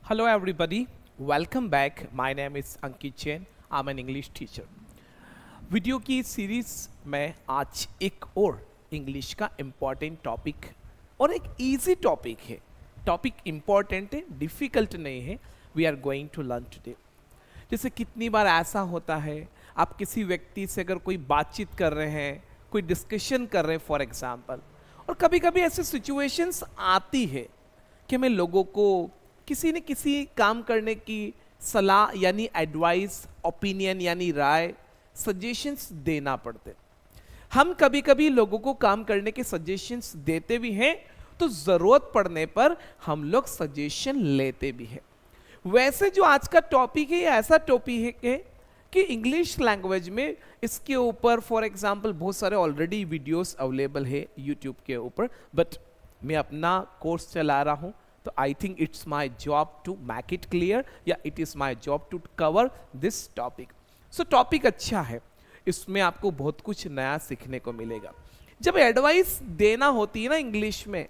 Hello everybody, welcome back. My name is Ankit Jain. I'm an English teacher. Video की series में आज एक और इंग्लिश का इम्पॉर्टेंट टॉपिक और एक इजी टॉपिक है. टॉपिक इम्पॉर्टेंट है, डिफिकल्ट नहीं है. We are going to learn today. जैसे कितनी बार ऐसा होता है, आप किसी व्यक्ति से अगर कोई बातचीत कर रहे हैं, कोई डिस्कशन कर रहे हैं फॉर एग्जाम्पल, और कभी कभी ऐसी सिचुएशंस आती है कि हमें लोगों को किसी न किसी काम करने की सलाह यानी एडवाइस, ओपिनियन यानी राय, सजेशंस देना पड़ते. हम कभी कभी लोगों को काम करने के सजेशंस देते भी हैं, तो जरूरत पड़ने पर हम लोग सजेशन लेते भी हैं. वैसे जो आज का टॉपिक है, ये ऐसा टॉपिक है कि इंग्लिश लैंग्वेज में इसके ऊपर फॉर एग्जांपल बहुत सारे ऑलरेडी वीडियोस अवेलेबल है यूट्यूब के ऊपर, बट मैं अपना कोर्स चला रहा हूँ, तो I think it's my job to make it clear, या it is my job to cover this topic. So topic अच्छा है, इसमें आपको बहुत कुछ नया सीखने को मिलेगा. जब एडवाइस देना होती है ना इंग्लिश में,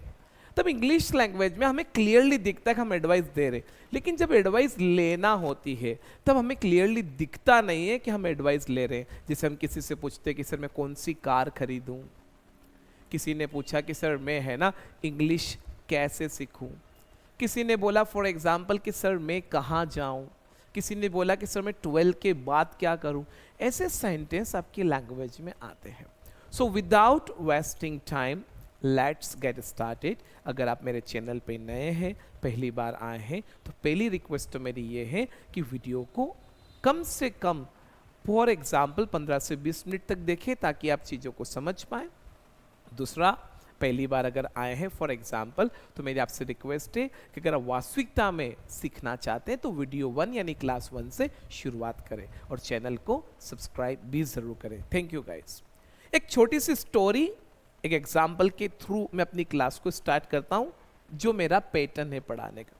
तब इंग्लिश लैंग्वेज में हमें क्लियरली दिखता है कि हम एडवाइस दे रहे. लेकिन जब एडवाइस लेना होती है, तब हमें क्लियरली दिखता नहीं है कि हम एडवाइस ले रहे हैं. जैसे हम किसी से पूछते हैं कि सर मैं कौन सी कार खरीदूं, किसी ने पूछा कि सर मैं है ना इंग्लिश कैसे सीखूं, किसी ने बोला फॉर एग्जाम्पल कि सर मैं कहाँ जाऊं, किसी ने बोला कि सर मैं 12 के बाद क्या करूं. ऐसे सेंटेंस आपकी लैंग्वेज में आते हैं. So without wasting time let's get started. अगर आप मेरे चैनल पे नए हैं, पहली बार आए हैं, तो पहली रिक्वेस्ट तो मेरी ये है कि वीडियो को कम से कम फॉर एग्जाम्पल 15 से 20 मिनट तक देखें, ताकि आप चीज़ों को समझ पाएँ. दूसरा, पहली बार अगर आए हैं फॉर एग्जाम्पल, तो मेरी आपसे रिक्वेस्ट है कि अगर आप वास्तविकता में सीखना चाहते हैं, तो वीडियो 1 यानी क्लास 1 से शुरुआत करें और चैनल को सब्सक्राइब भी ज़रूर करें. Thank you guys. एक छोटी सी स्टोरी, एक एग्जाम्पल के थ्रू मैं अपनी क्लास को स्टार्ट करता हूँ, जो मेरा पैटर्न है पढ़ाने का.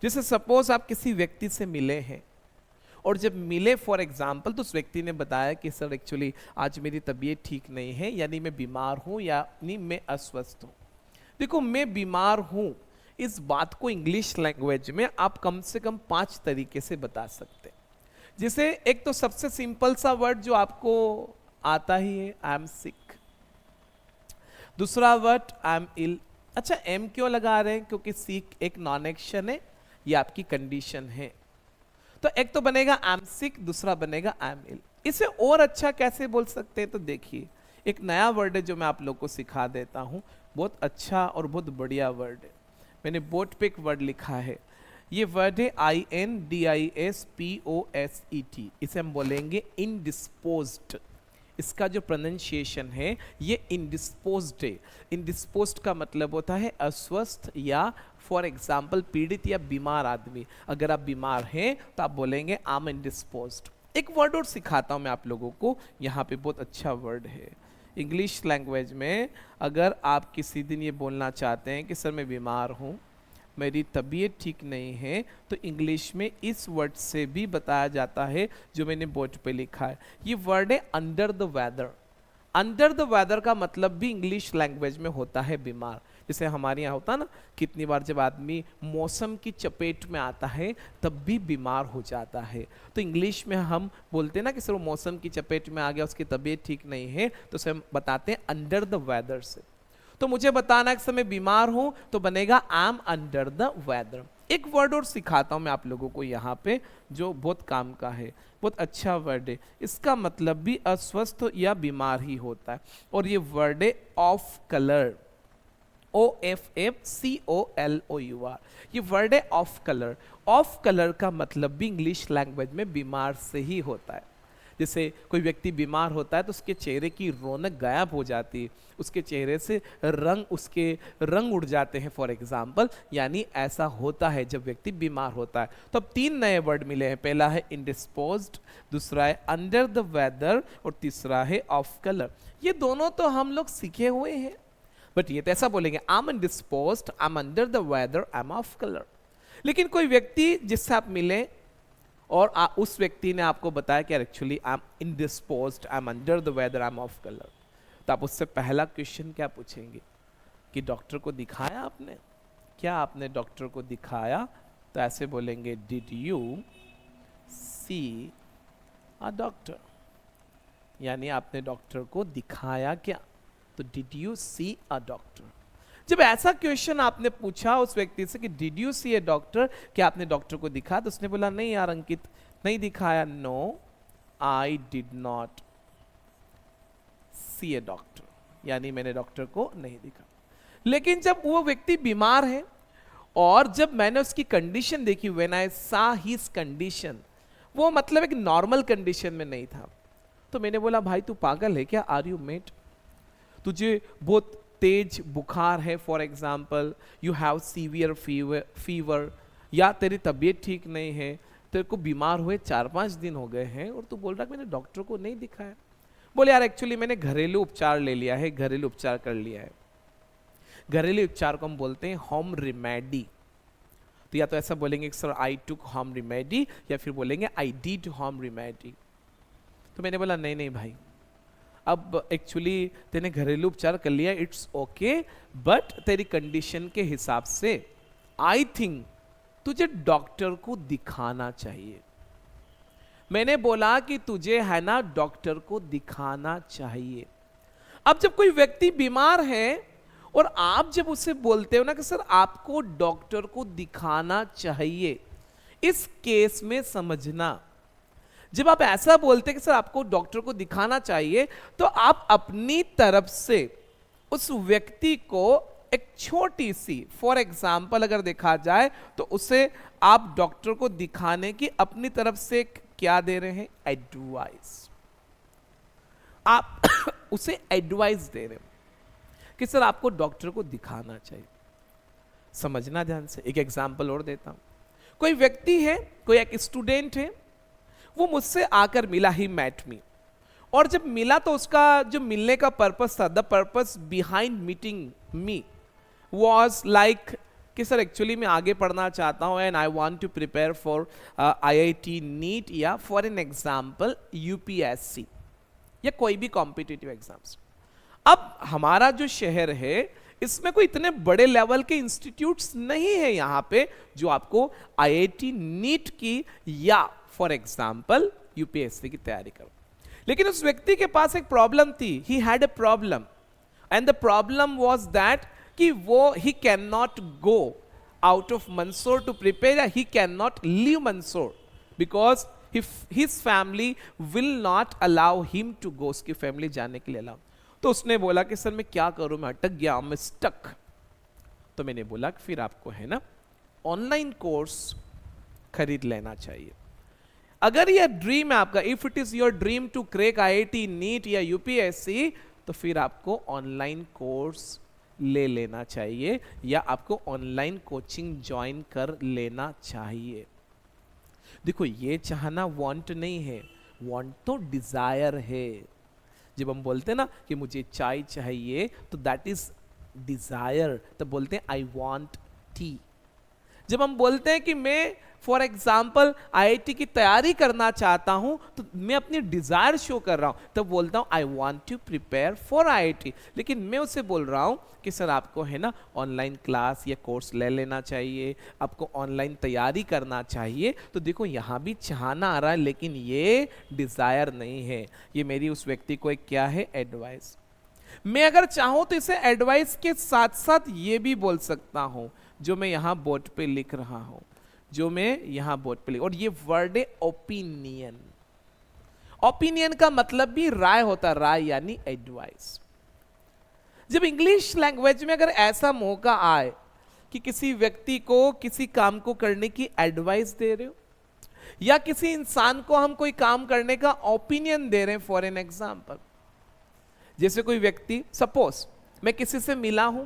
जैसे सपोज आप किसी व्यक्ति से मिले हैं, और जब मिले फॉर एग्जाम्पल, तो उस व्यक्ति ने बताया कि सर एक्चुअली आज मेरी तबीयत ठीक नहीं है, यानी मैं बीमार हूँ, यानी मैं अस्वस्थ हूँ. देखो, मैं बीमार हूँ, इस बात को इंग्लिश लैंग्वेज में आप कम से कम 5 तरीके से बता सकते हैं. जैसे एक तो सबसे सिंपल सा वर्ड जो आपको आता ही है, आई एम सिक. दूसरा वर्ड आई एम इल. अच्छा, एम क्यों लगा रहे हैं? क्योंकि सिक एक नॉन एक्शन है, ये आपकी कंडीशन है. तो एक तो बनेगा आई एम सिक, दूसरा बनेगा आई एम इल. इसे और अच्छा कैसे बोल सकते हैं? तो देखिए, एक नया वर्ड है जो मैं आप लोग को सिखा देता हूँ. बहुत अच्छा और बहुत बढ़िया वर्ड है. मैंने बोर्ड पे एक वर्ड लिखा है. ये वर्ड है INDISPOSET. इसे हम बोलेंगे इनडिस्पोज्ड. इसका जो प्रोनाउंसिएशन है, ये इनडिस्पोज्ड है. इनडिस्पोज्ड का मतलब होता है अस्वस्थ, या फॉर एग्जाम्पल पीड़ित या बीमार आदमी. अगर आप बीमार हैं तो आप बोलेंगे आई एम इनडिस्पोज्ड. एक वर्ड और सिखाता हूँ मैं आप लोगों को. यहाँ पे बहुत अच्छा वर्ड है इंग्लिश लैंग्वेज में. अगर आप किसी दिन ये बोलना चाहते हैं कि सर मैं बीमार हूँ, मेरी तबीयत ठीक नहीं है, तो इंग्लिश में इस वर्ड से भी बताया जाता है, जो मैंने बोर्ड पे लिखा है. ये वर्ड है under the weather. Under the weather का मतलब भी इंग्लिश लैंग्वेज में होता है बीमार. जैसे हमारे यहाँ होता ना, कितनी बार जब आदमी मौसम की चपेट में आता है, तब भी बीमार हो जाता है. तो इंग्लिश में हम बोलते हैं ना कि सर वो मौसम की चपेट में आ गया, उसकी तबीयत ठीक नहीं है, तो उसे हम बताते हैं अंडर द वेदर से. तो मुझे बताना है कि मैं बीमार हूं, तो बनेगा I am under the weather. एक वर्ड और सिखाता हूं मैं आप लोगों को यहाँ पे, जो बहुत काम का है, बहुत अच्छा वर्ड है. इसका मतलब भी अस्वस्थ या बीमार ही होता है. और ये वर्ड है ऑफ कलर. OFFCOLOUR. ये वर्ड है ऑफ कलर. ऑफ कलर का मतलब भी इंग्लिश लैंग्वेज में बीमार से ही होता है. जैसे कोई व्यक्ति बीमार होता है, तो उसके चेहरे की रौनक गायब हो जाती है, उसके चेहरे से उसके रंग उड़ जाते हैं फॉर एग्जाम्पल. यानी ऐसा होता है जब व्यक्ति बीमार होता है. तो अब 3 नए वर्ड मिले हैं. पहला है इनडिस्पोज्ड, दूसरा है अंडर द वेदर, और तीसरा है ऑफ कलर. ये दोनों तो हम लोग सीखे हुए हैं, बट ये तो ऐसा बोलेंगे I am indisposed, I am under the weather, I am off colour. लेकिन कोई व्यक्ति जिससे आप मिले और उस व्यक्ति ने आपको बताया कि actually I am indisposed, I am under the weather, I am off colour, तो आप उससे पहला क्वेश्चन क्या पूछेंगे कि डॉक्टर को दिखाया आपने? क्या आपने डॉक्टर को दिखाया? तो ऐसे बोलेंगे did you see a doctor, यानी आपने डॉक्टर को दिखाया क्या, तो did you see a doctor. जब ऐसा क्वेश्चन आपने पूछा उस व्यक्ति से कि did you see a doctor, क्या आपने डॉक्टर को दिखा, तो उसने बोला नहीं यार अंकित नहीं दिखाया, no I did not see a doctor, यानी मैंने डॉक्टर को नहीं दिखा। लेकिन जब वो व्यक्ति बीमार है और जब मैंने उसकी कंडीशन देखी, व्हेन आई सा हिज कंडीशन, वो मतलब एक नॉर्मल कंडीशन में नहीं था, तो मैंने बोला भाई तू पागल है क्या, आर यू मेट, तुझे बहुत तेज बुखार है, for example you have severe fever, या तेरी तबीयत ठीक नहीं है, तेरे को बीमार हुए 4-5 दिन हो गए हैं और तू बोल रहा है मैंने डॉक्टर को नहीं दिखाया। बोले यार एक्चुअली मैंने घरेलू उपचार ले लिया है, घरेलू उपचार कर लिया है। घरेलू उपचार को हम बोलते हैं होम रेमेडी। तो या तो ऐसा बोलेंगे sir I took home remedy, या फिर बोलेंगे आई डिड होम रेमेडी। तो मैंने बोला नहीं नहीं भाई, अब एक्चुअली तेने घरेलू उपचार कर लिया, इट्स ओके, बट तेरी कंडीशन के हिसाब से आई थिंक तुझे डॉक्टर को दिखाना चाहिए। मैंने बोला कि तुझे है ना डॉक्टर को दिखाना चाहिए। अब जब कोई व्यक्ति बीमार है और आप जब उससे बोलते हो ना कि सर आपको डॉक्टर को दिखाना चाहिए, इस केस में समझना, जब आप ऐसा बोलते हैं कि सर आपको डॉक्टर को दिखाना चाहिए, तो आप अपनी तरफ से उस व्यक्ति को एक छोटी सी, फॉर एग्जाम्पल अगर देखा जाए तो उसे आप डॉक्टर को दिखाने की अपनी तरफ से क्या दे रहे हैं, एडवाइस। आप उसे एडवाइस दे रहे हैं कि सर आपको डॉक्टर को दिखाना चाहिए। समझना ध्यान से, एक एग्जाम्पल और देता हूं। कोई व्यक्ति है, कोई एक स्टूडेंट है, वो मुझसे आकर मिला, ही मेट मी, और जब मिला तो उसका जो मिलने का पर्पस था, the purpose behind meeting me was like कि सर एक्चुअली मैं आगे पढ़ना चाहता हूँ and I want to prepare for IIT NEET, या फॉर एन एग्जाम्पल UPSC, या कोई भी कॉम्पिटिटिव एग्जाम्स। अब हमारा जो शहर है इसमें कोई इतने बड़े लेवल के इंस्टीट्यूट्स नहीं है यहाँ पे जो आपको IIT नीट की या फॉर एग्जाम्पल UPSC की तैयारी करो। लेकिन उस व्यक्ति के पास एक प्रॉब्लम थी, he had a problem, and the problem was that कि वो he can not go out of Mandsaur to prepare, he can not leave Mandsaur because his family will not allow him to go, उसकी फैमिली जाने के लिए allow. तो उसने बोला कि सर मैं क्या करूं, मैं अटक गया, मैं स्टक। तो मैंने बोला कि फिर आपको है ना ऑनलाइन कोर्स खरीद लेना चाहिए। अगर यह ड्रीम है आपका, if it is your dream to crack IIT NEET या UPSC, तो फिर आपको ऑनलाइन कोर्स ले लेना चाहिए या आपको ऑनलाइन कोचिंग ज्वाइन कर लेना चाहिए। देखो ये चाहना वांट नहीं है, वांट तो डिजायर है। जब हम बोलते हैं ना कि मुझे चाय चाहिए तो दैट इज डिजायर, तो बोलते हैं आई वांट टी। जब हम बोलते हैं कि मैं फॉर एग्जाम्पल IIT की तैयारी करना चाहता हूं तो मैं अपनी डिजायर शो कर रहा हूं, तब बोलता हूं I want to prepare for IIT। लेकिन मैं उसे बोल रहा हूं कि सर आपको है ना ऑनलाइन क्लास या कोर्स ले लेना चाहिए, आपको ऑनलाइन तैयारी करना चाहिए। तो देखो यहां भी चाहना आ रहा है लेकिन ये डिजायर नहीं है, ये मेरी उस व्यक्ति को एक क्या है, एडवाइस। मैं अगर चाहूं तो इसे एडवाइस के साथ साथ ये भी बोल सकता हूं जो मैं यहां बोर्ड पे लिख रहा हूं, जो मैं यहां बोर्ड पे लिख, और ये वर्ड है ओपिनियन। ओपिनियन का मतलब भी राय होता है, राय यानी एडवाइस। जब इंग्लिश लैंग्वेज में अगर ऐसा मौका आए कि किसी व्यक्ति को किसी काम को करने की एडवाइस दे रहे हो या किसी इंसान को हम कोई काम करने का ओपिनियन दे रहे हैं, फॉर एन एग्जाम्पल जैसे कोई व्यक्ति, सपोज मैं किसी से मिला हूं,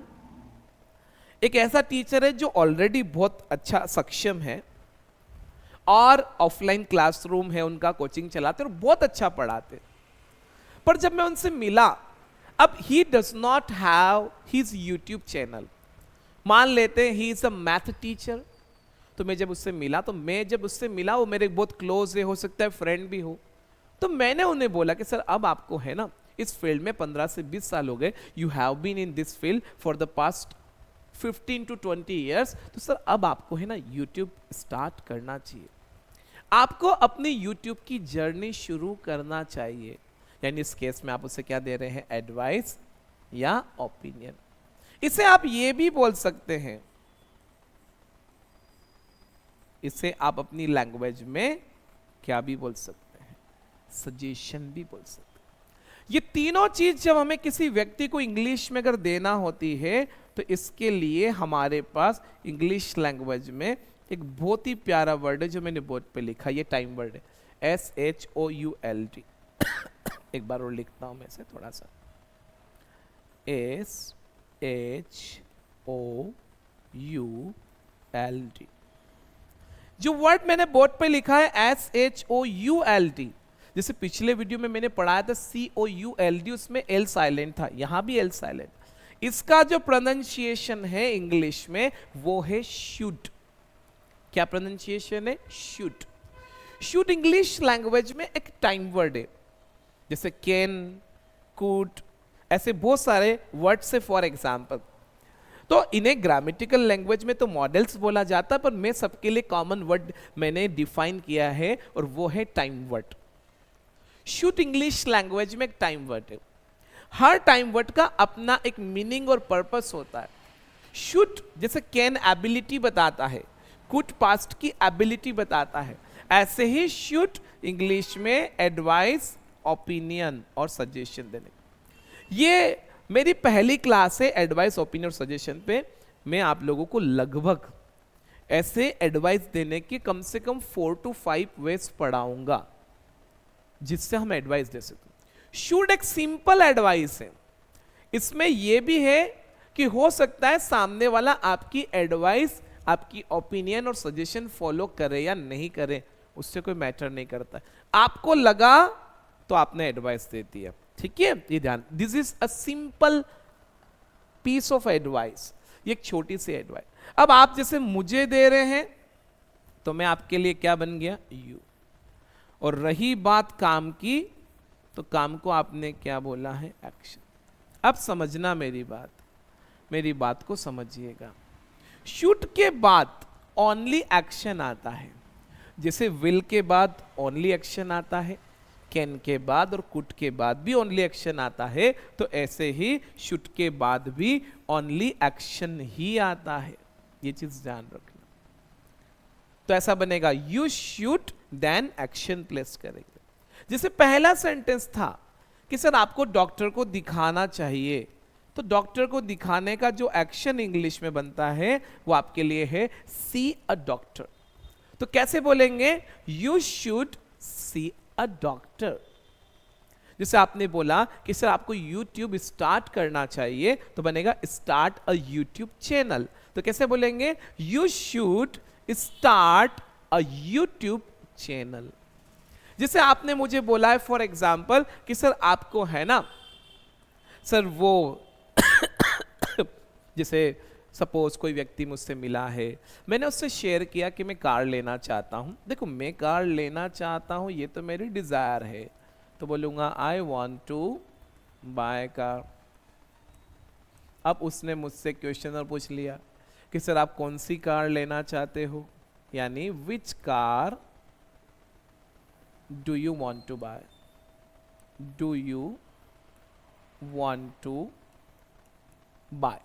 एक ऐसा टीचर है जो ऑलरेडी बहुत अच्छा सक्षम है और ऑफलाइन क्लासरूम है उनका, कोचिंग चलाते और बहुत अच्छा पढ़ाते, पर जब मैं उनसे मिला, अब he does not have his YouTube channel, मान लेते हैं he is a math teacher. तो मैं जब उससे मिला, वो मेरे बहुत क्लोज है, हो सकता है फ्रेंड भी हो, तो मैंने उन्हें बोला कि सर अब आपको है ना इस फील्ड में 15 से 20 साल हो गए, you have been in this field for the past 15 to 20 years, तो सर अब आपको है ना यूट्यूब स्टार्ट करना चाहिए, आपको अपनी यूट्यूब की जर्नी शुरू करना चाहिए। यानी इस केस में आप उसे क्या दे रहे हैं, एडवाइस या ओपिनियन। इसे आप ये भी बोल सकते हैं, इसे आप अपनी लैंग्वेज में क्या भी बोल सकते हैं, सजेशन भी बोल सकते हैं। ये तीनों चीज जब हमें किसी व्यक्ति को इंग्लिश में अगर देना होती है तो इसके लिए हमारे पास इंग्लिश लैंग्वेज में एक बहुत ही प्यारा वर्ड है जो मैंने बोर्ड पे लिखा, ये टाइम वर्ड है, SHOULT। एक बार और लिखता हूं मैं से थोड़ा सा, SHOULT। जो वर्ड मैंने बोर्ड पे लिखा है SHOULT, जैसे पिछले वीडियो में मैंने पढ़ाया था COULD, उसमें L साइलेंट था, यहां भी L साइलेंट। इसका जो प्रोनाउंसिएशन है इंग्लिश में वो है शुड। क्या प्रोनाउंसिएशन है, शुड। शुड इंग्लिश लैंग्वेज में एक टाइम वर्ड है, जैसे कैन, कुड, ऐसे बहुत सारे वर्ड से फॉर एग्जाम्पल। तो इन्हें ग्रामेटिकल लैंग्वेज में तो मॉडल्स बोला जाता है, पर मैं सबके लिए कॉमन वर्ड मैंने डिफाइन किया है और वो है time word. Should English language में एक टाइम वर्ड है। हर टाइम वर्ड का अपना एक मीनिंग और पर्पस होता है। शुड जैसे कैन एबिलिटी बताता है, कुड पास्ट की एबिलिटी बताता है, ऐसे ही शुड इंग्लिश में एडवाइस, ओपिनियन और सजेशन देने। ये मेरी पहली क्लास है एडवाइस, ओपिनियन और सजेशन पे। मैं आप लोगों को लगभग ऐसे एडवाइस देने के कम से कम 4 to 5 वेज पढ़ाऊंगा जिससे हम एडवाइस दे सकें। शुड एक सिंपल एडवाइस है, इसमें यह भी है कि हो सकता है सामने वाला आपकी एडवाइस, आपकी ओपिनियन और सजेशन फॉलो करे या नहीं करे, उससे कोई मैटर नहीं करता। आपको लगा तो आपने एडवाइस दे दी है, ठीक है, ये ध्यान। This is a simple piece of advice, ये एक छोटी सी एडवाइस। अब आप जैसे मुझे दे रहे हैं तो मैं आपके लिए क्या बन गया, यू। और रही बात काम की, तो काम को आपने क्या बोला है, एक्शन। अब समझना मेरी बात को समझिएगा। शुड के बाद ओनली एक्शन आता है, जैसे विल के बाद ओनली एक्शन आता है, कैन के बाद और कुड के बाद भी ओनली एक्शन आता है, तो ऐसे ही शुड के बाद भी ओनली एक्शन ही आता है। ये चीज ध्यान रखना। तो ऐसा बनेगा, you should then action place करेंगे। जैसे पहला सेंटेंस था कि सर आपको डॉक्टर को दिखाना चाहिए, तो डॉक्टर को दिखाने का जो एक्शन इंग्लिश में बनता है वो आपके लिए है सी अ डॉक्टर। तो कैसे बोलेंगे, you should see a doctor. जैसे आपने बोला कि सर आपको यूट्यूब स्टार्ट करना चाहिए, तो बनेगा स्टार्ट अ यूट्यूब चैनल। तो कैसे बोलेंगे, you should start a YouTube channel. जैसे आपने मुझे बोला है फॉर एग्जाम्पल कि सर आपको है ना सर वो जैसे सपोज कोई व्यक्ति मुझसे मिला है, मैंने उससे शेयर किया कि मैं कार लेना चाहता हूं। देखो मैं कार लेना चाहता हूं, ये तो मेरी डिजायर है, तो बोलूंगा I want to buy car. अब उसने मुझसे क्वेश्चन और पूछ लिया कि सर आप कौन सी कार लेना चाहते हो, यानी which car do you want to buy, do you want to buy.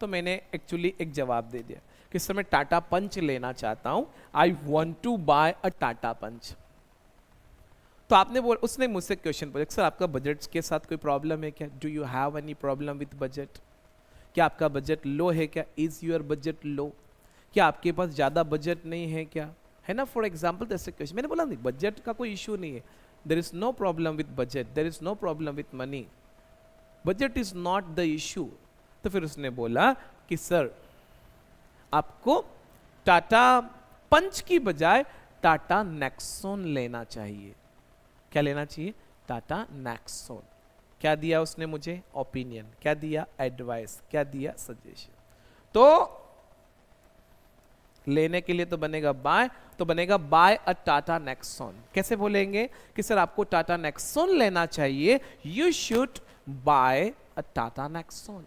तो मैंने एक्चुअली एक जवाब दे दिया कि सर मैं टाटा पंच लेना चाहता हूं, आई want to buy a Tata punch. तो आपने उसने मुझसे क्वेश्चन पूछा, सर आपका बजट के साथ कोई प्रॉब्लम है क्या, do you have any problem with budget, क्या आपका बजट लो है क्या, इज योर बजट लो, क्या आपके पास ज्यादा बजट नहीं है क्या, है ना। फॉर एग्जाम्पल ऐसे क्वेश्चन। मैंने बोला नहीं, बजट का कोई इशू नहीं है, there is no problem with budget, there is no problem with money, budget is not the issue. तो फिर उसने बोला कि सर आपको टाटा पंच की बजाय टाटा नेक्सॉन लेना चाहिए। क्या लेना चाहिए, टाटा नेक्सॉन। क्या दिया उसने मुझे, ओपिनियन। क्या दिया, एडवाइस। क्या दिया, सजेशन। तो लेने के लिए तो बनेगा बाय, तो बनेगा बाय अ टाटा नेक्सॉन। कैसे बोलेंगे कि सर आपको टाटा नेक्सॉन लेना चाहिए, you should buy a Tata Nexon.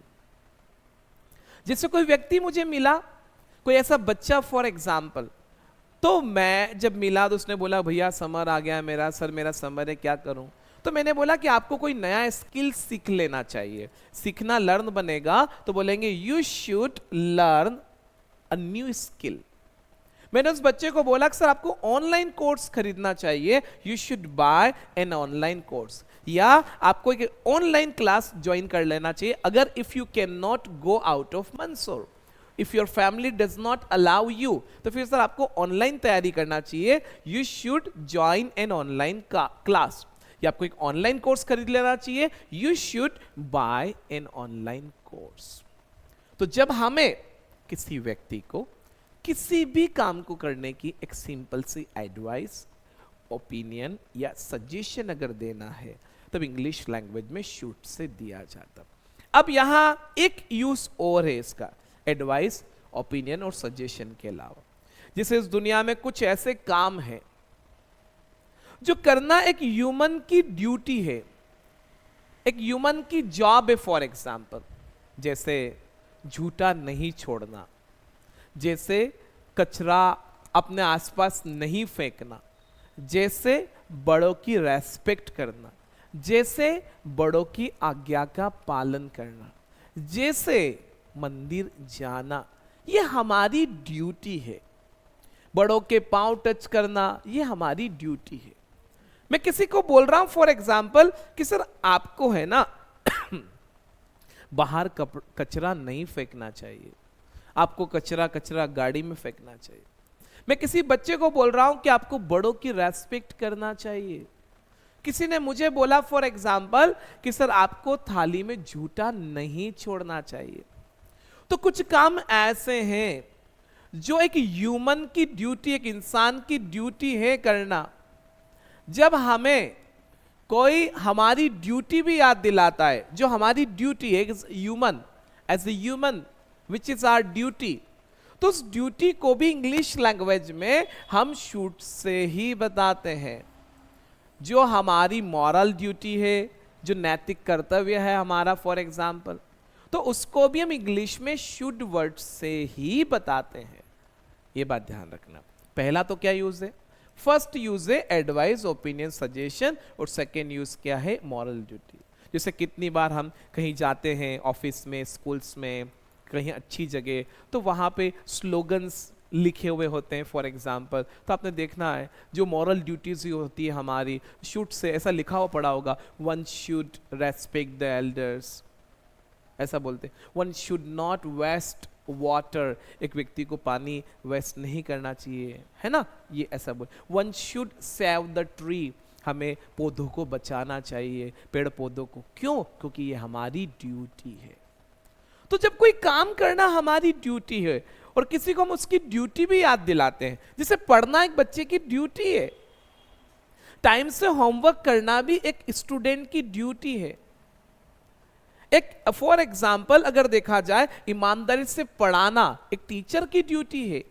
जैसे कोई व्यक्ति मुझे मिला, कोई ऐसा बच्चा फॉर एग्जाम्पल, तो मैं जब मिला तो उसने बोला भैया समर आ गया मेरा, सर मेरा समर है क्या करूं? तो मैंने बोला कि आपको कोई नया स्किल सीख लेना चाहिए। सीखना लर्न बनेगा तो बोलेंगे you should learn a new skill. मैंने उस बच्चे को बोला कि सर आपको ऑनलाइन कोर्स खरीदना चाहिए, you should buy an online course, या आपको एक ऑनलाइन क्लास ज्वाइन कर लेना चाहिए अगर if you can not go out of Mandsaur, if your family does not allow you, तो फिर सर आपको ऑनलाइन तैयारी करना चाहिए, you should join an online class, या आपको एक ऑनलाइन कोर्स खरीद लेना चाहिए, you should buy an online course. तो जब हमें किसी व्यक्ति को किसी भी काम को करने की एक सिंपल सी एडवाइस, ओपिनियन या सजेशन अगर देना है तब इंग्लिश लैंग्वेज में शुड से दिया जाता। अब यहां एक यूज और है इसका, एडवाइस, ओपिनियन और सजेशन के अलावा। जैसे इस दुनिया में कुछ ऐसे काम हैं जो करना एक ह्यूमन की ड्यूटी है, एक ह्यूमन की जॉब है। फॉर एग्जाम्पल जैसे झूठा नहीं छोड़ना, जैसे कचरा अपने आसपास नहीं फेंकना, जैसे बड़ों की रेस्पेक्ट करना, जैसे बड़ों की आज्ञा का पालन करना, जैसे मंदिर जाना, ये हमारी ड्यूटी है। बड़ों के पांव टच करना ये हमारी ड्यूटी है। मैं किसी को बोल रहा हूं फॉर एग्जाम्पल कि सर आपको है ना बाहर कचरा नहीं फेंकना चाहिए, आपको कचरा गाड़ी में फेंकना चाहिए। मैं किसी बच्चे को बोल रहा हूं कि आपको बड़ों की रेस्पेक्ट करना चाहिए। किसी ने मुझे बोला फॉर एग्जाम्पल कि सर आपको थाली में झूठा नहीं छोड़ना चाहिए। तो कुछ काम ऐसे हैं जो एक ह्यूमन की ड्यूटी, एक इंसान की ड्यूटी है करना। जब हमें कोई हमारी ड्यूटी भी याद दिलाता है, जो हमारी ड्यूटी है human, as a human which is our duty, तो उस ड्यूटी को भी इंग्लिश लैंग्वेज में हम शुड से ही बताते हैं। जो हमारी मॉरल ड्यूटी है, जो नैतिक कर्तव्य है हमारा फॉर एग्जाम्पल, तो उसको भी हम इंग्लिश में शुड वर्ड से ही बताते हैं। ये बात ध्यान रखना। पहला तो क्या यूज है, फर्स्ट यूज है एडवाइस, ओपिनियन, सजेशन, और सेकेंड यूज क्या है, मॉरल ड्यूटी। जैसे कितनी बार हम कहीं जाते हैं, ऑफिस में, स्कूल्स में, कहीं अच्छी जगह, तो वहां पे स्लोगन्स लिखे हुए होते हैं फॉर एग्जाम्पल। तो आपने देखना है जो मॉरल ड्यूटीज होती है हमारी, शुड से ऐसा लिखा हुआ पड़ा होगा, one should respect the elders, ऐसा बोलते हैं। One should not waste water, एक व्यक्ति को पानी वेस्ट नहीं करना चाहिए, है ना, ये ऐसा बोल। One should save the tree, हमें पौधों को बचाना चाहिए, पेड़ पौधों को। क्यों? क्योंकि ये हमारी ड्यूटी है। तो जब कोई काम करना हमारी ड्यूटी है और किसी को हम उसकी ड्यूटी भी याद दिलाते हैं, जैसे पढ़ना एक बच्चे की ड्यूटी है, टाइम से होमवर्क करना भी एक स्टूडेंट की ड्यूटी है। एक फॉर एग्जाम्पल अगर देखा जाए, ईमानदारी से पढ़ाना एक टीचर की ड्यूटी है।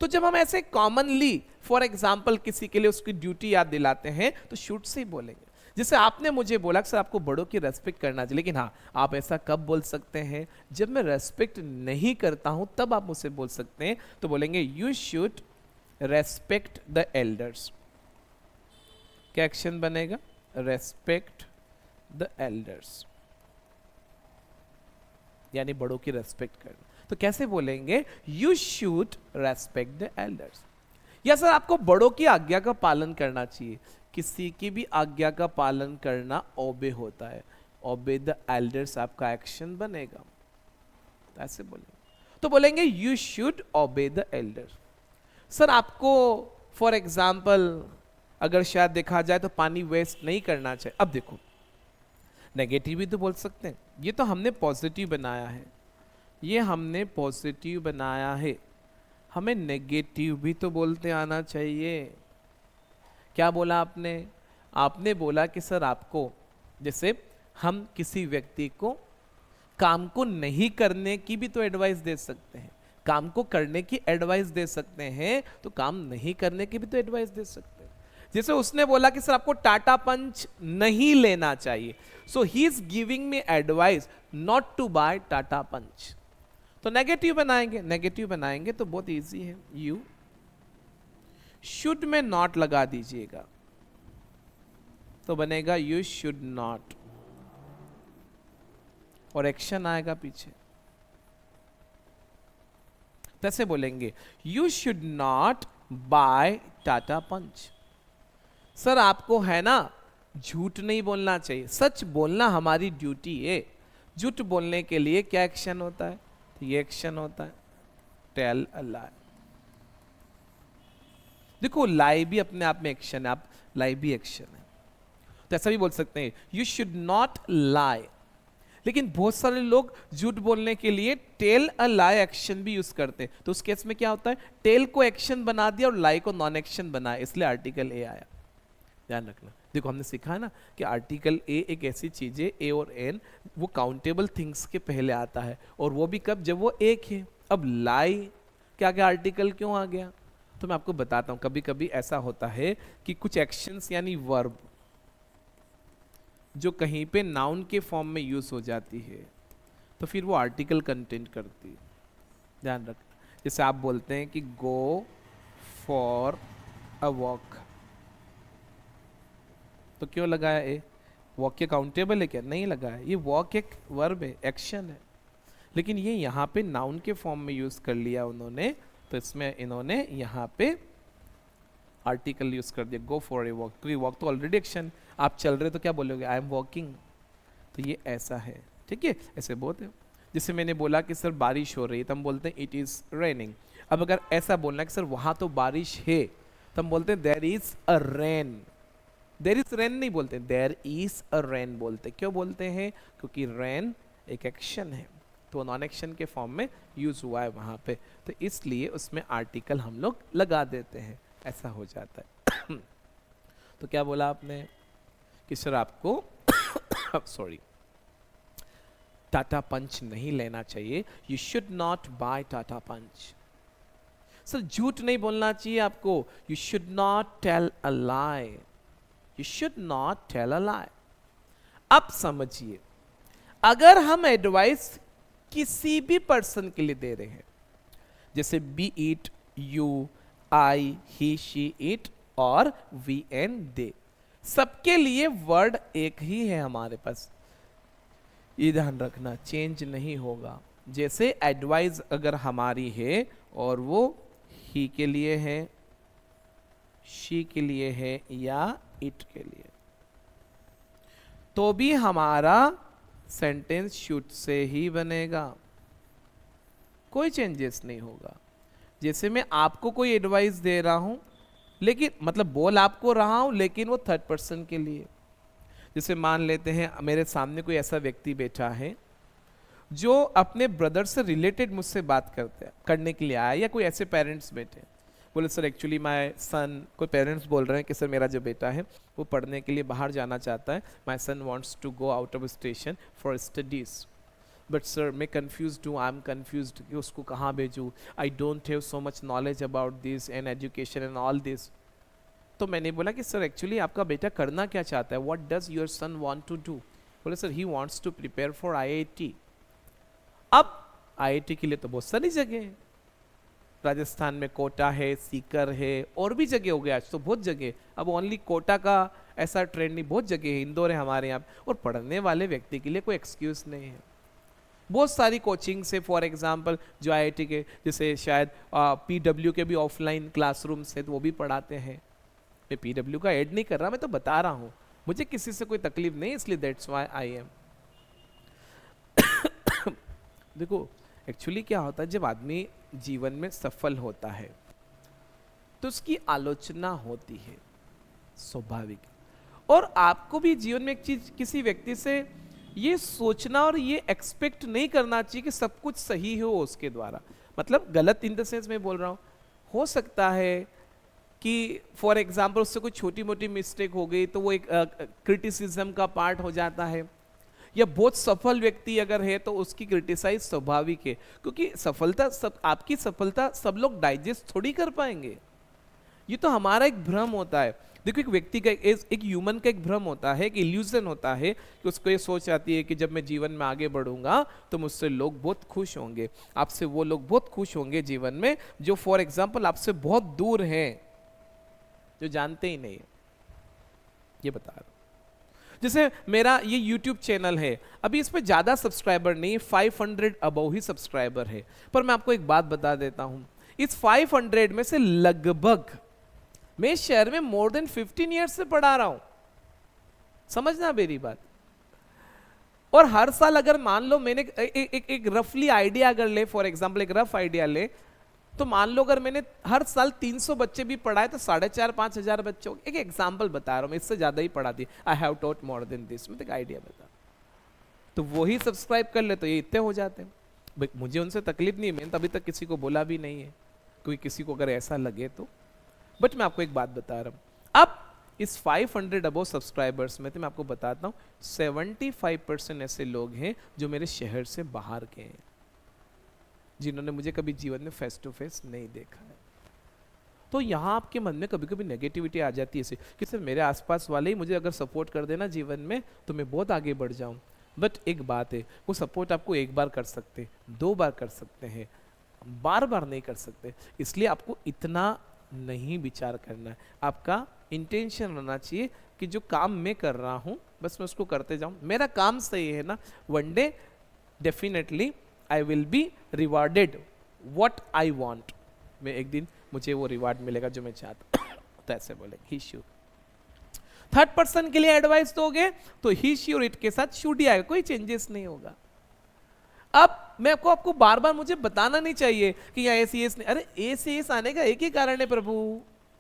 तो जब हम ऐसे कॉमनली फॉर एग्जाम्पल किसी के लिए उसकी ड्यूटी याद दिलाते हैं तो शुड से ही बोलेंगे। जैसे आपने मुझे बोला कि सर आपको बड़ों की रेस्पेक्ट करना चाहिए, लेकिन हाँ, आप ऐसा कब बोल सकते हैं, जब मैं रेस्पेक्ट नहीं करता हूं तब आप मुझसे बोल सकते हैं। तो बोलेंगे you should respect the elders. क्या एक्शन बनेगा, रेस्पेक्ट द एल्डर्स, यानी बड़ों की रेस्पेक्ट करना। तो कैसे बोलेंगे, you should respect the elders. या सर आपको बड़ों की आज्ञा का पालन करना चाहिए। किसी की भी आज्ञा का पालन करना ओबे होता है, ओबे द एल्डर्स आपका एक्शन बनेगा। तो ऐसे बोलेंगे। तो बोलेंगे you should obey the elders. Sir आपको फॉर एग्जाम्पल अगर शायद देखा जाए तो पानी वेस्ट नहीं करना चाहिए। अब देखो, नेगेटिव भी तो बोल सकते हैं, ये तो हमने पॉजिटिव बनाया है, ये हमने पॉजिटिव बनाया है, हमें नेगेटिव भी तो बोलते आना चाहिए। क्या बोला आपने, आपने बोला कि सर आपको, जैसे हम किसी व्यक्ति को काम को नहीं करने की भी तो एडवाइस दे सकते हैं, काम को करने की एडवाइस दे सकते हैं, तो काम नहीं करने की भी तो एडवाइस दे सकते हैं। जैसे उसने बोला कि सर आपको टाटा पंच नहीं लेना चाहिए, so he is giving me advice not to buy Tata punch. तो नेगेटिव बनाएंगे तो बहुत इजी है, यू शुड में नॉट लगा दीजिएगा तो बनेगा यू शुड नॉट, और एक्शन आएगा पीछे। कैसे बोलेंगे, you should not buy Tata punch. Sir आपको है ना झूठ नहीं बोलना चाहिए, सच बोलना हमारी ड्यूटी है। झूठ बोलने के लिए क्या एक्शन होता है, तो ये एक्शन होता है, टेल अ लाई। देखो लाई भी अपने आप में एक्शन है, आप लाई भी एक्शन है, तो ऐसा भी बोल सकते हैं यू शुड नॉट लाई। लेकिन बहुत सारे लोग झूठ बोलने के लिए टेल अ लाई एक्शन भी यूज करते हैं, तो उस केस में क्या होता है, टेल को एक्शन बना दिया और लाई को नॉन एक्शन बनाया, इसलिए आर्टिकल ए आया। ध्यान रखना, देखो हमने सीखा है ना कि आर्टिकल ए एक ऐसी चीज है, ए और एन वो काउंटेबल थिंग्स के पहले आता है, और वो भी कब, जब वो एक है। अब लाई क्या क्या आर्टिकल क्यों आ गया, तो मैं आपको बताता हूं। कभी कभी ऐसा होता है कि कुछ एक्शंस यानी वर्ब जो कहीं पे नाउन के फॉर्म में यूज हो जाती है तो फिर वो आर्टिकल कंटेंट करती है। ध्यान रखना, जैसे आप बोलते हैं कि गो फॉर अ वॉक, तो क्यों लगाया ए, वॉक के काउंटेबल है क्या, नहीं लगाया, ये वॉक एक वर्ब है, एक्शन है, लेकिन ये यहाँ पे नाउन के फॉर्म में यूज कर लिया उन्होंने, तो इसमें इन्होंने यहाँ पे आर्टिकल यूज कर दिया, गो फॉर ए वॉक, क्योंकि वॉक तो ऑलरेडी एक्शन, आप चल रहे तो क्या बोलोगे, आई एम वॉकिंग, तो ये ऐसा है। ठीक है, ऐसे बहुत है। जैसे मैंने बोला कि सर बारिश हो रही है, तो हम बोलते हैं इट इज रेनिंग। अब अगर ऐसा बोलना है कि सर वहां तो बारिश है, तो हम बोलते हैं there is a rain. There is rain नहीं बोलते, देयर इज अ रेन बोलते। क्यों बोलते हैं, क्योंकि रेन एक एक्शन है, तो नॉन एक्शन के फॉर्म में यूज हुआ है वहां पे, तो इसलिए उसमें आर्टिकल हम लोग लगा देते हैं, ऐसा हो जाता है। तो क्या बोला आपने कि सर आपको सॉरी टाटा पंच नहीं लेना चाहिए, you should not buy Tata punch. Sir झूठ नहीं बोलना चाहिए आपको, you should not tell a lie, you should not tell a lie. अब समझिए, अगर हम एडवाइस किसी भी पर्सन के लिए दे रहे हैं, जैसे B it you, I, he, she, it और वी एंड दे, सबके लिए वर्ड एक ही है हमारे पास, ये ध्यान रखना, चेंज नहीं होगा। जैसे एडवाइस अगर हमारी है और वो ही के लिए है, शी के लिए है या इट के लिए, तो भी हमारा सेंटेंस शुड से ही बनेगा, कोई चेंजेस नहीं होगा। जैसे मैं आपको कोई एडवाइस दे रहा हूं, लेकिन मतलब बोल आपको रहा हूं, लेकिन वो थर्ड पर्सन के लिए। जैसे मान लेते हैं मेरे सामने कोई ऐसा व्यक्ति बैठा है जो अपने ब्रदर से रिलेटेड मुझसे बात करने के लिए आया, या कोई ऐसे पेरेंट्स बैठे बोले सर एक्चुअली माय सन, कोई पेरेंट्स बोल रहे हैं कि सर मेरा जो बेटा है वो पढ़ने के लिए बाहर जाना चाहता है, my son wants to go out of station for studies, but sir मैं कंफ्यूज हूँ, आई एम कंफ्यूज कि उसको कहाँ भेजूँ, I don't have so much knowledge about this and education and all this. तो मैंने बोला कि सर एक्चुअली आपका बेटा करना क्या चाहता है, what does your son want to do, बोले sir he wants to prepare for IIT. अब आईआईटी के लिए तो बहुत सारी जगह है, राजस्थान में कोटा है, सीकर है, और भी जगह हो गया आज तो बहुत जगह, अब ओनली कोटा का ऐसा ट्रेंड नहीं, बहुत जगह है, इंदौर है हमारे यहाँ, और पढ़ने वाले व्यक्ति के लिए कोई एक्सक्यूज नहीं है। बहुत सारी कोचिंग से, फॉर एग्जांपल जो आईआईटी के, जैसे शायद पीडब्ल्यू के भी ऑफलाइन क्लासरूम्स है, तो वो भी पढ़ाते हैं। मैं पीडब्ल्यू का ऐड नहीं कर रहा, मैं तो बता रहा हूँ, मुझे किसी से कोई तकलीफ नहीं, इसलिए दैट्स व्हाई आई एम। देखो एक्चुअली क्या होता है, जब आदमी जीवन में सफल होता है तो उसकी आलोचना होती है, स्वाभाविक। और आपको भी जीवन में एक चीज, किसी व्यक्ति से ये सोचना और ये एक्सपेक्ट नहीं करना चाहिए कि सब कुछ सही हो उसके द्वारा, मतलब गलत इन द सेंस में बोल रहा हूँ, हो सकता है कि फॉर एग्जाम्पल उससे कोई छोटी मोटी मिस्टेक हो गई तो वो एक क्रिटिसिज्म का पार्ट हो जाता है, या बहुत सफल व्यक्ति अगर है तो उसकी क्रिटिसाइज स्वाभाविक है, क्योंकि सफलता आपकी सफलता सब लोग डाइजेस्ट थोड़ी कर पाएंगे, ये तो हमारा एक भ्रम होता है। देखो एक व्यक्ति का एक ह्यूमन का एक भ्रम होता है, एक इल्यूजन होता है कि उसको ये सोच आती है कि जब मैं जीवन में आगे बढ़ूंगा तो मुझसे लोग बहुत खुश होंगे। आपसे वो लोग बहुत खुश होंगे जीवन में जो फॉर एग्जाम्पल आपसे बहुत दूर हैं, जो जानते ही नहीं है। ये बता रहा हूं। जैसे मेरा ये YouTube चैनल है, अभी इस पे ज्यादा सब्सक्राइबर नहीं, 500 अबव ही सब्सक्राइबर है। पर मैं आपको एक बात बता देता हूं, इस 500 में से लगभग मैं इस शहर में मोर देन 15 ईयर्स से पढ़ा रहा हूं, समझना मेरी बात। और हर साल अगर मान लो मैंने एक रफली आइडिया अगर ले, फॉर एग्जांपल एक रफ आइडिया ले, तो मान लो अगर मैंने हर साल 300 बच्चे भी पढ़ाए तो 4,500-5,000 बच्चों, एक एग्जांपल बता रहा हूं, मैं इससे ज्यादा ही पढ़ाती, I have taught more than this, मैं एक आइडिया बता, तो वही सब्सक्राइब कर ले तो ये इतने हो जाते हैं। भाई मुझे उनसे तकलीफ नहीं, मैंने अभी तक किसी को बोला भी नहीं है, कोई किसी को अगर ऐसा लगे तो। बट मैं आपको एक बात बता रहा हूं, अब इस 500 अबव सब्सक्राइबर्स में तो मैं आपको बताता हूं 75% ऐसे लोग हैं जो मेरे शहर से बाहर के हैं, जिन्होंने मुझे कभी जीवन में फेस टू फेस नहीं देखा है। तो यहाँ आपके मन में कभी कभी नेगेटिविटी आ जाती है कि सिर्फ मेरे आसपास वाले ही मुझे अगर सपोर्ट कर देना जीवन में तो मैं बहुत आगे बढ़ जाऊं। बट एक बात है, वो सपोर्ट आपको एक बार कर सकते, 2 बार कर सकते हैं, बार बार नहीं कर सकते। इसलिए आपको इतना नहीं विचार करना है, आपका इंटेंशन होना चाहिए कि जो काम मैं कर रहा हूं बस मैं उसको करते जाऊं, मेरा काम सही है ना, one day definitely I will be rewarded what I want, मैं एक दिन मुझे वो रिवार्ड मिलेगा जो मैं चाहता हूं। तो ऐसे बोले ही श्योर। थर्ड पर्सन के लिए एडवाइस दोगे तो ही श्योर इट के साथ शुड ही आएगा, कोई चेंजेस नहीं होगा। अब मैं आपको बार बार मुझे बताना नहीं चाहिए कि यहाँ एसीएस नहीं, अरे एसीएस आने का एक ही कारण है प्रभु,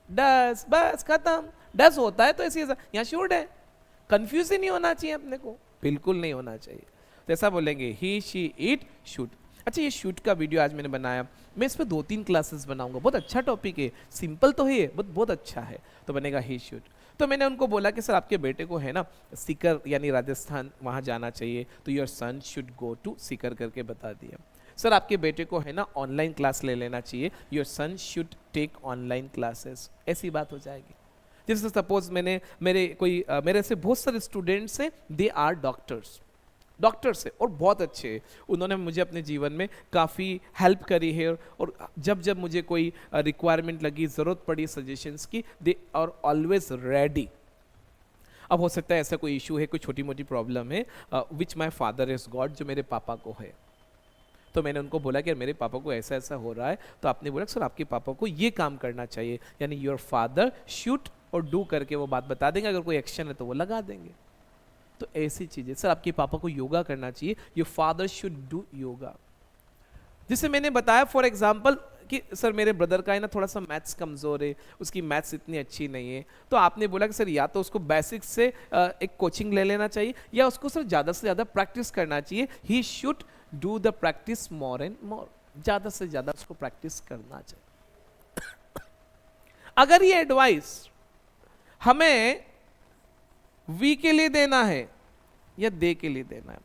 डस, बस खत्म, डस होता है तो एसीएस, यहाँ शुड है, कंफ्यूज ही नहीं होना चाहिए अपने को, बिल्कुल नहीं होना चाहिए। तो ऐसा बोलेंगे ही शी इट शुड। अच्छा ये शूट का वीडियो आज मैंने बनाया, मैं इस पर 2-3 क्लासेस बनाऊंगा, बहुत अच्छा टॉपिक है, सिंपल तो है बहुत अच्छा है, तो बनेगा ही शूट। तो मैंने उनको बोला कि सर आपके बेटे को है ना सीकर यानी राजस्थान वहाँ जाना चाहिए, तो your son should go to Sikar करके बता दिया। सर आपके बेटे को है ना ऑनलाइन क्लास ले लेना चाहिए, your son should take online classes, ऐसी बात हो जाएगी। जैसे सपोज मेरे से बहुत सारे स्टूडेंट्स हैं, दे आर डॉक्टर्स है और बहुत अच्छे हैं, उन्होंने मुझे अपने जीवन में काफ़ी हेल्प करी है, और जब जब मुझे कोई रिक्वायरमेंट लगी, ज़रूरत पड़ी सजेशंस की, दे आर ऑलवेज रेडी। अब हो सकता है ऐसा कोई इशू है, कोई छोटी मोटी प्रॉब्लम है, विच माई फादर इज गॉड, जो मेरे पापा को है, तो मैंने उनको बोला कि मेरे पापा को ऐसा ऐसा हो रहा है, तो आपने बोला सर आपके पापा को ये काम करना चाहिए, यानी योर फादर शुड और डू करके वो बात बता देंगे, अगर कोई एक्शन है तो वो लगा देंगे। तो ऐसी चीजें, सर आपके पापा को योगा करना चाहिए, your father should do yoga. जिसे मैंने बताया फॉर एग्जाम्पल कि सर मेरे ब्रदर का है ना थोड़ा सा मैथ्स कमजोर है, उसकी मैथ्स इतनी अच्छी नहीं है, तो आपने बोला कि सर या तो उसको बेसिक से एक कोचिंग ले लेना चाहिए, या उसको सर ज्यादा से ज्यादा प्रैक्टिस करना चाहिए, he should do the practice more and more, ज्यादा से ज्यादा उसको प्रैक्टिस करना चाहिए। अगर ये एडवाइस हमें वी के लिए देना है या दे के लिए देना है,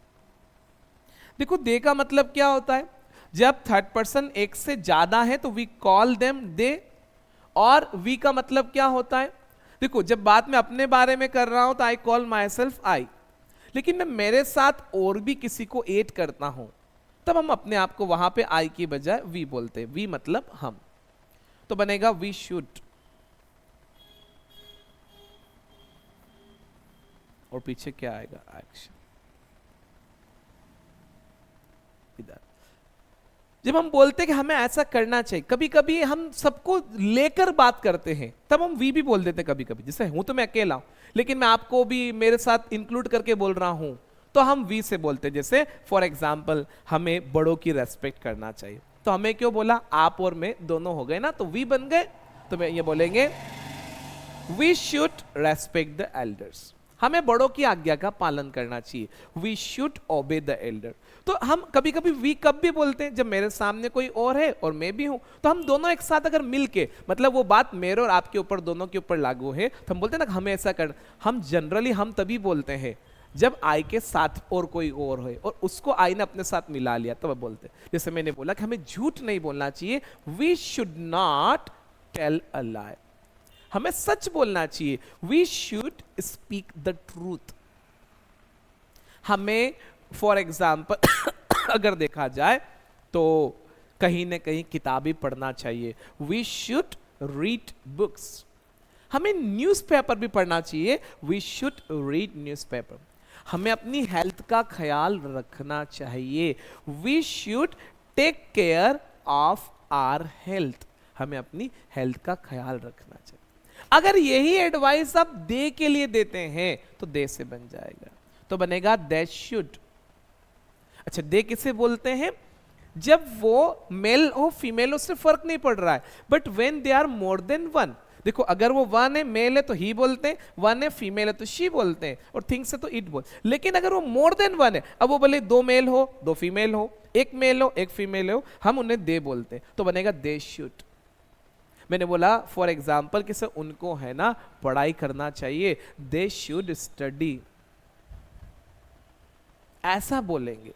देखो दे का मतलब क्या होता है, जब थर्ड पर्सन एक से ज्यादा है तो वी कॉल देम दे, और वी का मतलब क्या होता है, देखो जब बात मैं अपने बारे में कर रहा हूं तो I call my self I, लेकिन मैं मेरे साथ और भी किसी को एड करता हूं तब हम अपने आप को वहां पे आई की बजाय वी बोलते हैं, वी मतलब हम, तो बनेगा वी शुड, और पीछे क्या आएगा एक्शन। इधर जब हम बोलते हैं कि हमें ऐसा करना चाहिए, कभी कभी हम सबको लेकर बात करते हैं तब हम वी भी बोल देते हैं कभी कभी, जैसे हूं तो मैं अकेला हूं लेकिन मैं आपको भी मेरे साथ इंक्लूड करके बोल रहा हूं तो हम वी से बोलते हैं। जैसे फॉर एग्जाम्पल हमें बड़ों की रेस्पेक्ट करना चाहिए, तो हमें क्यों बोला, आप और मैं दोनों हो गए ना, तो वी बन गए, तो मैं ये बोलेंगे we should respect the elders, हमें बड़ों की आज्ञा का पालन करना चाहिए, we should obey the elder. तो हम कभी कभी वी कब भी बोलते हैं, जब मेरे सामने कोई और है और मैं भी हूं, तो हम दोनों एक साथ अगर मिलके, मतलब वो बात मेरे और आपके ऊपर दोनों के ऊपर लागू है, तो हम बोलते हैं ना हमें ऐसा करना। हम जनरली हम तभी बोलते हैं जब आई के साथ और कोई और है और उसको आई ने अपने साथ मिला लिया, तब बोलते हैं। जैसे मैंने बोला कि हमें झूठ नहीं बोलना चाहिए, we should not tell a lie, हमें सच बोलना चाहिए। We should speak the truth. हमें फॉर एग्जाम्पल अगर देखा जाए तो कहीं ना कहीं किताबें पढ़ना चाहिए। We should read books. हमें न्यूज़पेपर भी पढ़ना चाहिए। We should read newspaper. हमें अपनी हेल्थ का ख्याल रखना चाहिए। We should take care of our health. हमें अपनी हेल्थ का ख्याल रखना चाहिए। अगर यही एडवाइस आप दे के लिए देते हैं तो दे से बन जाएगा, तो बनेगा दे शुड। अच्छा, दे किसे बोलते हैं? जब वो मेल हो फीमेल हो उससे फर्क नहीं पड़ रहा है, but when they are more than one. देखो, अगर वो वन है मेल है तो ही बोलते हैं, वन है फीमेल है तो शी बोलते हैं, और थिंग्स है तो इट बोल। लेकिन अगर वो मोर देन वन है, अब वो बोले दो मेल हो दो फीमेल हो, एक मेल हो एक फीमेल हो, हम उन्हें दे बोलते हैं, तो बनेगा दे शुड। मैंने बोला फॉर एग्जाम्पल कि सर उनको है ना पढ़ाई करना चाहिए, दे शुड स्टडी, ऐसा बोलेंगे।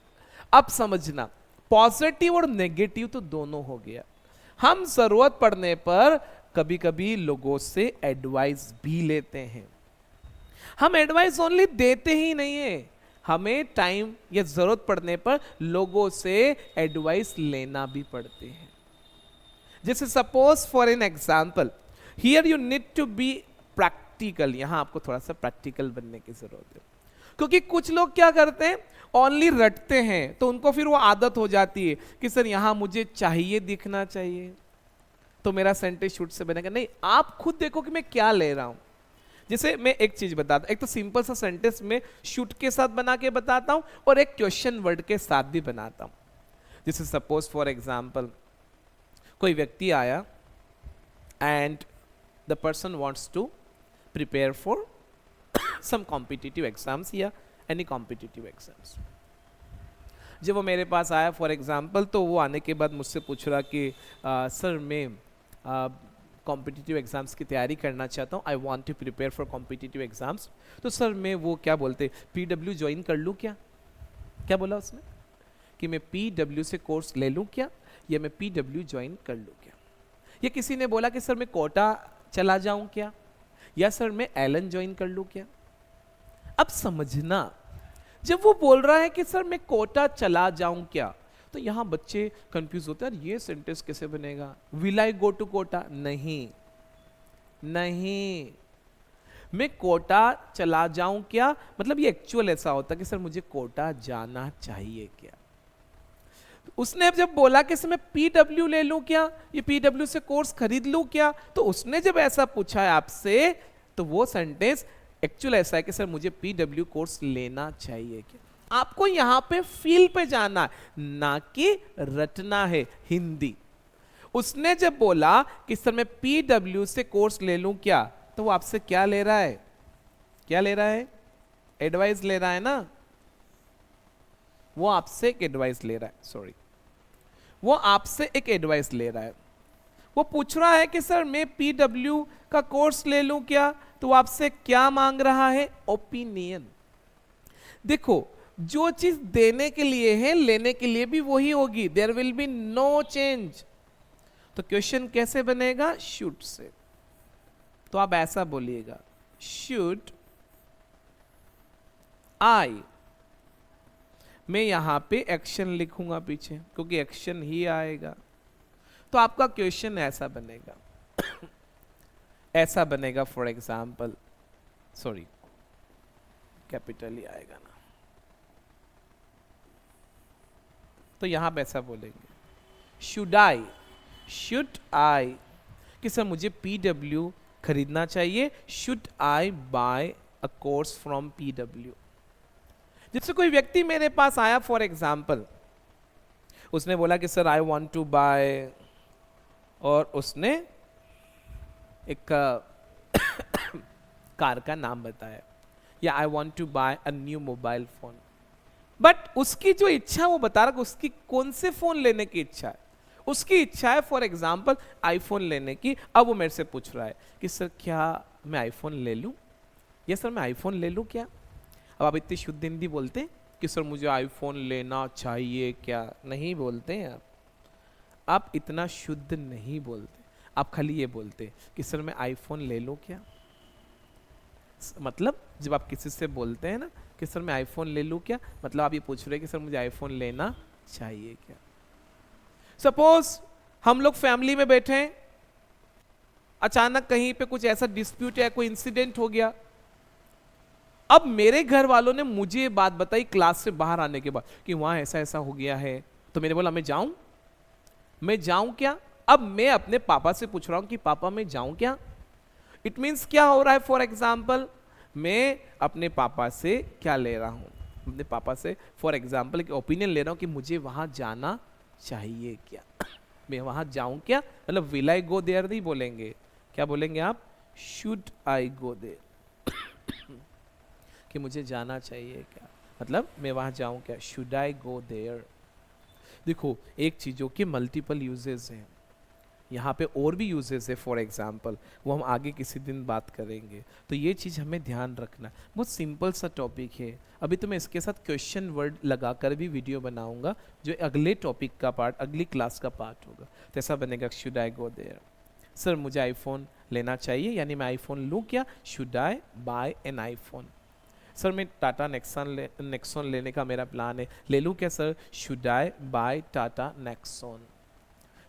अब समझना, पॉजिटिव और नेगेटिव तो दोनों हो गया। हम जरूरत पड़ने पर कभी कभी लोगों से एडवाइस भी लेते हैं। हम एडवाइस ओनली देते ही नहीं है, हमें टाइम या जरूरत पड़ने पर लोगों से एडवाइस लेना भी पड़ते हैं। जैसे suppose for an example, here you need to be practical. यहां आपको थोड़ा सा प्रैक्टिकल बनने की जरूरत है, क्योंकि कुछ लोग क्या करते हैं ओनली रटते हैं, तो उनको फिर वो आदत हो जाती है कि सर यहां मुझे चाहिए दिखना चाहिए तो मेरा सेंटेंस शुड से बनेगा। नहीं, आप खुद देखो कि मैं क्या ले रहा हूं। जैसे मैं एक चीज बताता, एक तो सिंपल सा सेंटेंस में शुड के साथ बना के बताता हूं और एक क्वेश्चन वर्ड के साथ भी बनाता हूं। जैसे सपोज फॉर एग्जाम्पल, कोई व्यक्ति आया and the person wants to prepare for some competitive exams या एनी कॉम्पिटिटिव एग्जाम्स। जब वो मेरे पास आया फॉर एग्जाम्पल, तो वो आने के बाद मुझसे पूछ रहा कि सर मैं कॉम्पिटिटिव एग्जाम्स की तैयारी करना चाहता हूँ, I want to prepare for competitive exams. तो सर मैं वो क्या बोलते PW ज्वाइन कर लूँ क्या? क्या बोला उसने कि मैं PW से कोर्स ले लूँ क्या, या मैं PW ज्वाइन कर लूँ क्या? या किसी ने बोला कि सर मैं कोटा चला जाऊँ क्या, या सर मैं एलन ज्वाइन कर लूँ क्या? अब समझना, जब वो बोल रहा है कि सर मैं कोटा चला जाऊं क्या, तो यहां बच्चे कंफ्यूज होते हैं, ये सेंटेंस कैसे बनेगा? Will I go to Kota? नहीं नहीं, मैं कोटा चला जाऊं क्या मतलब ये एक्चुअल ऐसा होता कि सर मुझे कोटा जाना चाहिए क्या। उसने जब बोला कि सर मैं PW ले लूं क्या, ये PW से कोर्स खरीद लूं क्या, तो उसने जब ऐसा पूछा है आपसे, तो वो सेंटेंस एक्चुअल ऐसा है कि सर मुझे PW कोर्स लेना चाहिए क्या। आपको यहां पे फील पे जाना है, ना कि रटना है हिंदी। उसने जब बोला कि सर मैं PW से कोर्स ले लूं क्या, तो वो आपसे क्या ले रहा है? क्या ले रहा है? एडवाइस ले रहा है ना। वो आपसे एक एडवाइस ले रहा है, सॉरी, वो आपसे एक एडवाइस ले रहा है। वो पूछ रहा है कि सर मैं PW का कोर्स ले लूं क्या, तो आपसे क्या मांग रहा है? ओपिनियन। देखो, जो चीज देने के लिए है लेने के लिए भी वही होगी, there will be no change. तो क्वेश्चन कैसे बनेगा? Should say. तो आप ऐसा बोलिएगा, शुड आई। मैं यहां पे एक्शन लिखूंगा पीछे, क्योंकि एक्शन ही आएगा। तो आपका क्वेश्चन ऐसा बनेगा ऐसा बनेगा फॉर एग्जाम्पल, सॉरी कैपिटल ही आएगा ना, तो यहां पे ऐसा बोलेंगे, शुड आई कि सर मुझे PW खरीदना चाहिए, should I buy a course from PW। जैसे कोई व्यक्ति मेरे पास आया फॉर एग्जाम्पल, उसने बोला कि sir I want to buy, और उसने एक कार का नाम बताया, या I want to buy a new mobile phone. But उसकी जो इच्छा वो बता रहा, उसकी कौन से फोन लेने की इच्छा है। उसकी इच्छा है फॉर एग्जाम्पल आईफोन लेने की। अब वो मेरे से पूछ रहा है कि सर क्या मैं आईफोन ले लूं, या सर मैं आईफोन ले लूं क्या। अब आप इतनी शुद्ध हिंदी बोलते हैं कि सर मुझे आईफोन लेना चाहिए क्या, नहीं बोलते हैं आप इतना शुद्ध नहीं बोलते। आप खाली ये बोलते कि सर मैं आईफोन ले लूँ क्या? मतलब जब आप किसी से बोलते हैं ना कि सर मैं आईफोन ले लूँ क्या, मतलब आप ये पूछ रहे हैं कि सर मुझे आईफोन लेना चाहिए क्या। सपोज हम लोग फैमिली में बैठे हैं, अचानक कहीं पे कुछ ऐसा डिस्प्यूट या कोई इंसिडेंट हो गया। अब मेरे घर वालों ने मुझे ये बात बताई क्लास से बाहर आने के बाद कि वहां ऐसा ऐसा हो गया है, तो मैंने बोला मैं जाऊं क्या? अब मैं अपने पापा से पूछ रहा हूं कि पापा मैं जाऊं क्या? इट मीन्स क्या हो रहा है, फॉर एग्जाम्पल मैं अपने पापा से क्या ले रहा हूं, अपने पापा से फॉर एग्जाम्पल एक ओपिनियन ले रहा हूं कि मुझे वहां जाना चाहिए क्या। मैं वहां जाऊं क्या, मतलब विल आई गो देयर नहीं बोलेंगे, क्या बोलेंगे आप, शुड आई गो देयर, कि मुझे जाना चाहिए क्या, मतलब मैं वहां जाऊं क्या, शुड आई गो देयर। देखो एक चीजों के मल्टीपल यूजेस हैं, यहाँ पे और भी यूजेस है फॉर एग्जाम्पल, वो हम आगे किसी दिन बात करेंगे, तो ये चीज़ हमें ध्यान रखना। बहुत सिंपल सा टॉपिक है, अभी तो मैं इसके साथ क्वेश्चन वर्ड लगाकर भी वीडियो बनाऊंगा जो अगले टॉपिक का पार्ट, अगली क्लास का पार्ट होगा। तो ऐसा बनेगा, should I go there, sir मुझे आईफोन लेना चाहिए, यानी मैं आईफोन लूँ क्या, should I buy an iPhone. Sir मैं टाटा नेक्सॉन लेने का मेरा प्लान है, ले लूँ क्या sir, should I buy Tata Nexon.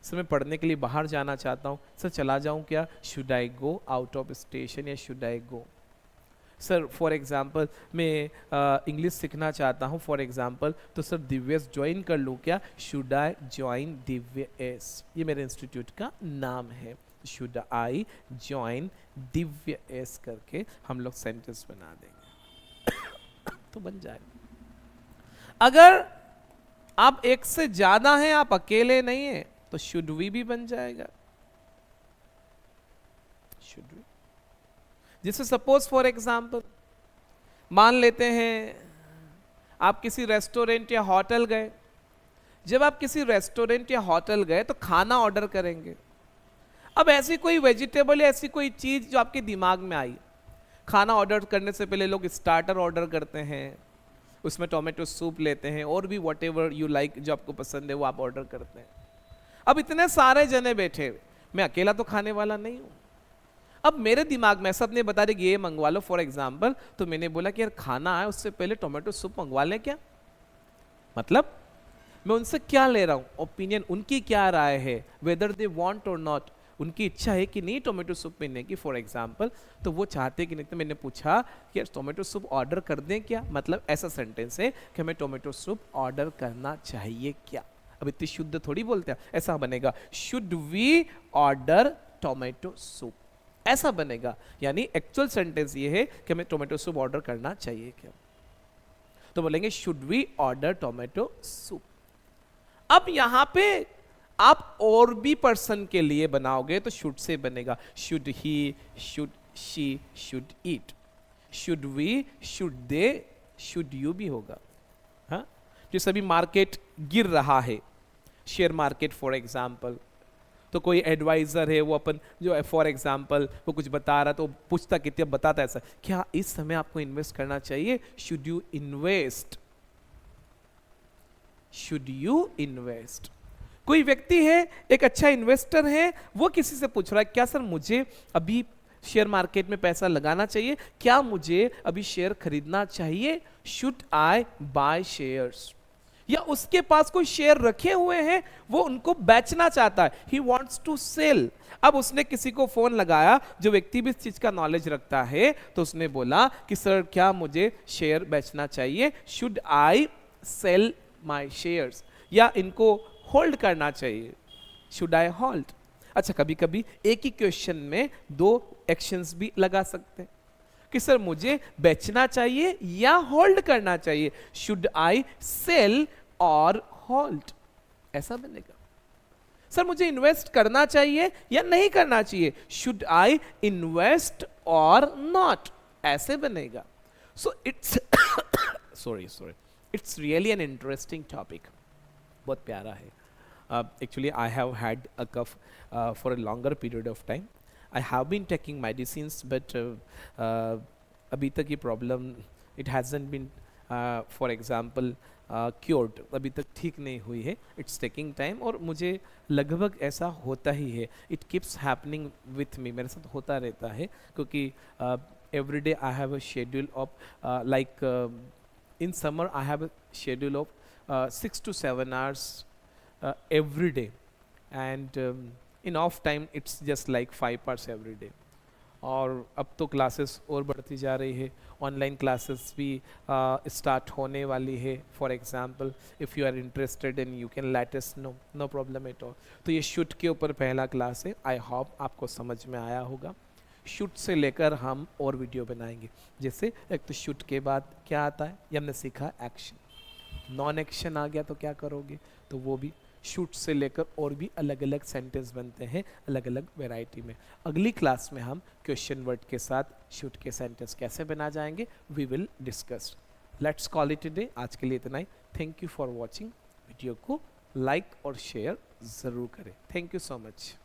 Sir मैं पढ़ने के लिए बाहर जाना चाहता हूँ, सर चला जाऊँ क्या, should I go out of station या should I go. Sir for example मैं इंग्लिश सीखना चाहता हूँ फॉर एग्जांपल, तो सर दिव्यस ज्वाइन कर लूँ क्या, should I join Divya S, ये मेरे इंस्टीट्यूट का नाम है, should I join Divya S करके हम लोग सेंटेंस बना देंगे तो बन जाएगा। अगर आप एक से ज्यादा हैं, आप अकेले नहीं हैं, तो शुड वी भी बन जाएगा, शुड वी। जैसे सपोज फॉर एग्जांपल मान लेते हैं आप किसी रेस्टोरेंट या होटल गए, जब आप किसी रेस्टोरेंट या होटल गए तो खाना ऑर्डर करेंगे। अब ऐसी कोई वेजिटेबल या ऐसी कोई चीज जो आपके दिमाग में आई, खाना ऑर्डर करने से पहले लोग स्टार्टर ऑर्डर करते हैं, उसमें टोमेटो सूप लेते हैं और भी वॉट एवर यू लाइक, जो आपको पसंद है वो आप ऑर्डर करते हैं। अब इतने सारे जने बैठे, मैं अकेला तो खाने वाला नहीं हूं। अब मेरे दिमाग में सबने बता दिया कि ये मंगवा लो फॉर एग्जांपल, तो मैंने बोला कि यार खाना आए उससे पहले टोमेटो सूप मंगवा लें क्या, मतलब मैं उनसे क्या ले रहा हूं, ओपिनियन, उनकी क्या राय है, वेदर दे वांट और नॉट, उनकी इच्छा है कि नहीं टोमेटो सूप पीने की फॉर एग्जांपल, तो वो चाहते कि नहीं। तो मैंने पूछा कि यार टोमेटो सूप ऑर्डर कर दें क्या, मतलब ऐसा सेंटेंस है कि हमें टोमेटो सूप ऑर्डर करना चाहिए क्या। अब इतनी शुद्ध थोड़ी बोलते हैं, ऐसा बनेगा, should we order tomato soup, ऐसा बनेगा। यानी एक्चुअल सेंटेंस ये है कि हमें टोमेटो सूप ऑर्डर करना चाहिए क्या, तो बोलेंगे should we order tomato soup. अब यहां पे आप और भी पर्सन के लिए बनाओगे तो शुड से बनेगा, should he, should she, should eat, should we, should they, should you भी होगा। हाँ, जैसे अभी मार्केट गिर रहा है, शेयर मार्केट फॉर एग्जांपल, तो कोई एडवाइजर है वो अपन जो फॉर एग्जांपल वो कुछ बता रहा तो पूछता कितने बताता ऐसा, क्या इस समय आपको इन्वेस्ट करना चाहिए, should you invest, should you invest. कोई व्यक्ति है, एक अच्छा इन्वेस्टर है, वो किसी से पूछ रहा है क्या सर मुझे अभी शेयर मार्केट में पैसा लगाना चाहिए, क्या मुझे अभी शेयर खरीदना चाहिए, शुड आई बाय शेयर्स। या उसके पास कोई शेयर रखे हुए हैं, वो उनको बेचना चाहता है, ही वॉन्ट्स टू सेल। अब उसने किसी को फोन लगाया जो व्यक्ति भी इस चीज का नॉलेज रखता है, तो उसने बोला कि सर क्या मुझे शेयर बेचना चाहिए, should I sell my shares, या इनको होल्ड करना चाहिए, शुड आई होल्ड। अच्छा, कभी कभी एक ही क्वेश्चन में दो एक्शंस भी लगा सकते हैं कि सर मुझे बेचना चाहिए या होल्ड करना चाहिए, शुड आई सेल और होल्ड, ऐसा बनेगा। सर मुझे इन्वेस्ट करना चाहिए या नहीं करना चाहिए, शुड आई इन्वेस्ट और नॉट, ऐसे बनेगा। So it's sorry it's really an interesting topic, बहुत प्यारा है। Actually I have had a cough for a longer period of time. I have been taking medicines, but अभी तक ये problem it hasn't been for example cured, अभी तक ठीक नहीं हुई है, इट्स टेकिंग टाइम, और मुझे लगभग ऐसा होता ही है, it keeps happening with me, मेरे साथ होता रहता है, क्योंकि every day I have a schedule of like in summer I have a schedule of 6 to 7 hours every day, and in off time it's just like 5 hours every day. और अब तो classes और बढ़ती जा रही है, ऑनलाइन क्लासेस भी start होने वाली है, for example if you are interested in you can let us know, no problem at all. तो ये शूट के ऊपर पहला क्लास है, आई होप आपको समझ में आया होगा। शूट से लेकर हम और वीडियो बनाएंगे, जैसे एक तो शूट के बाद क्या आता है, ये हमने सीखा एक्शन, नॉन एक्शन आ गया तो क्या करोगे, तो वो भी शूट से लेकर और भी अलग अलग सेंटेंस बनते हैं अलग अलग वैरायटी में। अगली क्लास में हम क्वेश्चन वर्ड के साथ शूट के सेंटेंस कैसे बना जाएंगे, we will discuss. Let's call it a day, आज के लिए इतना ही। Thank you for watching, video को लाइक और शेयर ज़रूर करें। Thank you so much.